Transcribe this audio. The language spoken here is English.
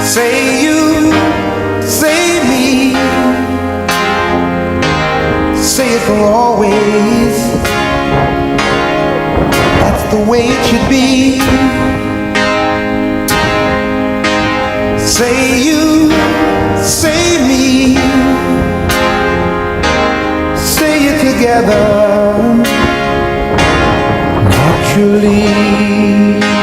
Say you, say me, say it for always. That's the way it should be. Say you, say me, say it together naturally.